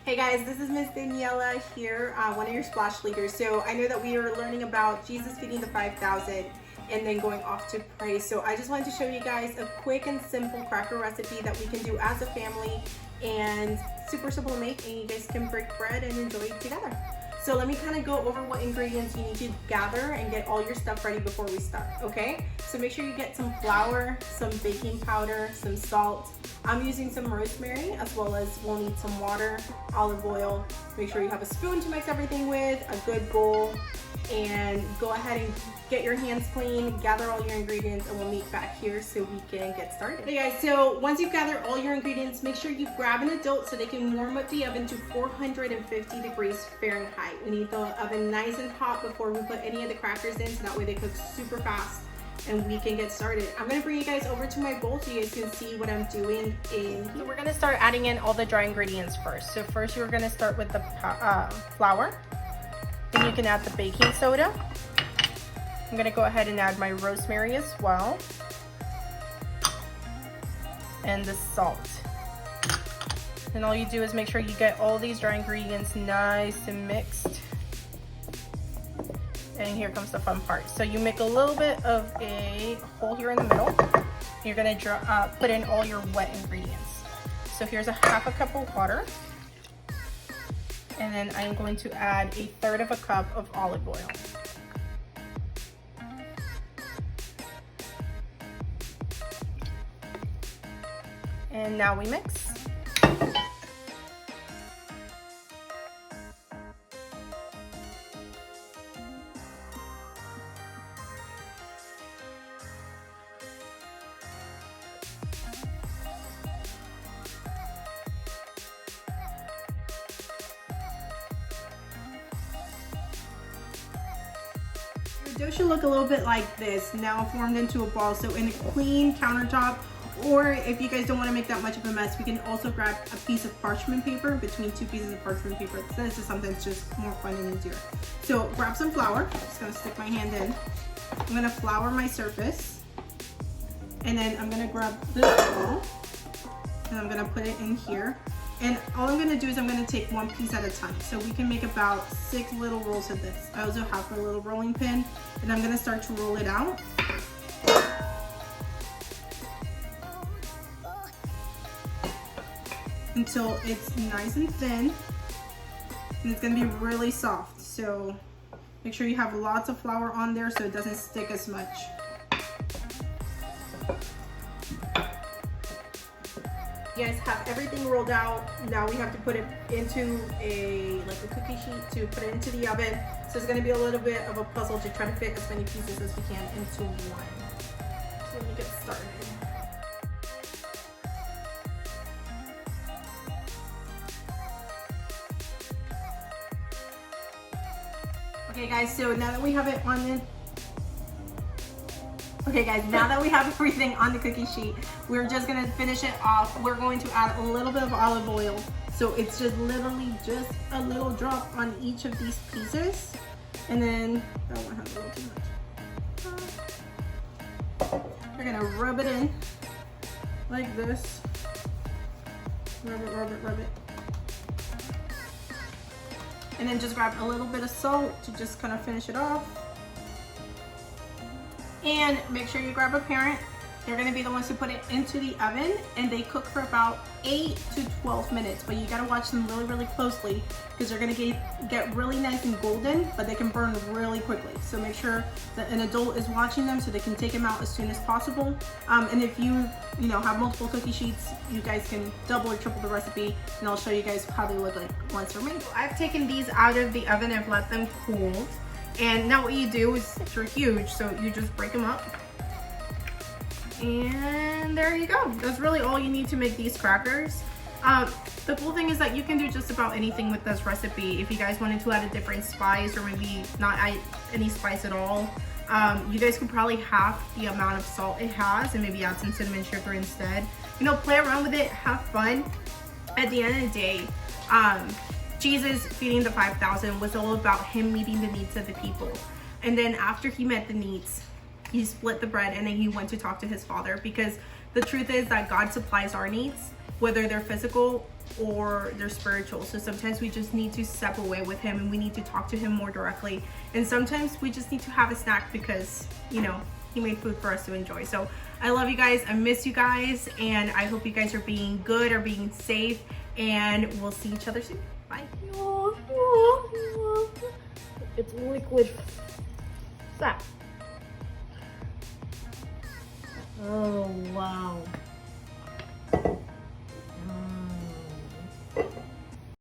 Hey guys, this is Miss Daniela here, one of your splash leaders. So I know that we are learning about Jesus feeding the 5,000 and then going off to pray. So I just wanted to show you guys a quick and simple cracker recipe that we can do as a family and super simple to make, and you guys can break bread and enjoy it together. So let me kind of go over what ingredients you need to gather and get all your stuff ready before we start, okay? So make sure you get some flour, some baking powder, some salt. I'm using some rosemary, as well as we'll need some water, olive oil. Make sure you have a spoon to mix everything with, a good bowl, and go ahead and get your hands clean, gather all your ingredients, and we'll meet back here so we can get started. Hey guys, so once you've gathered all your ingredients, make sure you grab an adult so they can warm up the oven to 450 degrees Fahrenheit. We need the oven nice and hot before we put any of the crackers in, so that way they cook super fast and we can get started. I'm gonna bring you guys over to my bowl so you guys can see what I'm doing in here. So we're gonna start adding in all the dry ingredients first. So first you're gonna start with the flour. Then you can add the baking soda. I'm gonna go ahead and add my rosemary as well. And the salt. And all you do is make sure you get all these dry ingredients nice and mixed. And here comes the fun part. So you make a little bit of a hole here in the middle. You're gonna put in all your wet ingredients. So here's a half a cup of water. And then I'm going to add 1/3 cup of olive oil. And now we mix. Your dough should look a little bit like this, now formed into a ball. So in a clean countertop, or if you guys don't want to make that much of a mess, we can also grab a piece of parchment paper, between 2 pieces of parchment paper. This is something that's just more fun and easier. So grab some flour. I'm just gonna stick my hand in. I'm gonna flour my surface, and then I'm gonna grab this ball and I'm gonna put it in here. And all I'm gonna do is I'm gonna take 1 piece at a time. So we can make about 6 little rolls of this. I also have a little rolling pin, and I'm gonna start to roll it out. Until it's nice and thin, and it's gonna be really soft. So make sure you have lots of flour on there so it doesn't stick as much. You guys have everything rolled out. Now we have to put it into a cookie sheet to put it into the oven. So it's gonna be a little bit of a puzzle to try to fit as many pieces as we can into one. So let me get started. Okay guys, so now that we have it on the now that we have everything on the cookie sheet, we're just gonna finish it off. We're going to add a little bit of olive oil. So it's just literally just a little drop on each of these pieces. And then, that one has a little too much. We're gonna rub it in like this. Rub it, rub it, rub it. And then just grab a little bit of salt to just kind of finish it off. And make sure you grab a parent. They're gonna be the ones who put it into the oven, and they cook for about 8 to 12 minutes. But you gotta watch them really, really closely, because they're gonna get really nice and golden, but they can burn really quickly. So make sure that an adult is watching them so they can take them out as soon as possible. And if you have multiple cookie sheets, you guys can double or triple the recipe, and I'll show you guys how they look like once they're made. I've taken these out of the oven. I've let them cool. And now what you do is, they're huge, so you just break them up. And there you go. That's really all you need to make these crackers. The cool thing is that you can do just about anything with this recipe. If you guys wanted to add a different spice, or maybe not add any spice at all, you guys could probably half the amount of salt it has and maybe add some cinnamon sugar instead. Play around with it, have fun. At the end of the day, Jesus feeding the 5,000 was all about him meeting the needs of the people. And then after he met the needs, he split the bread and then he went to talk to his father, because the truth is that God supplies our needs whether they're physical or they're spiritual. So sometimes we just need to step away with him and we need to talk to him more directly. And sometimes we just need to have a snack because, you know, he made food for us to enjoy. So I love you guys. I miss you guys. And I hope you guys are being good, or being safe. And we'll see each other soon. Bye. It's liquid fat. Oh, wow.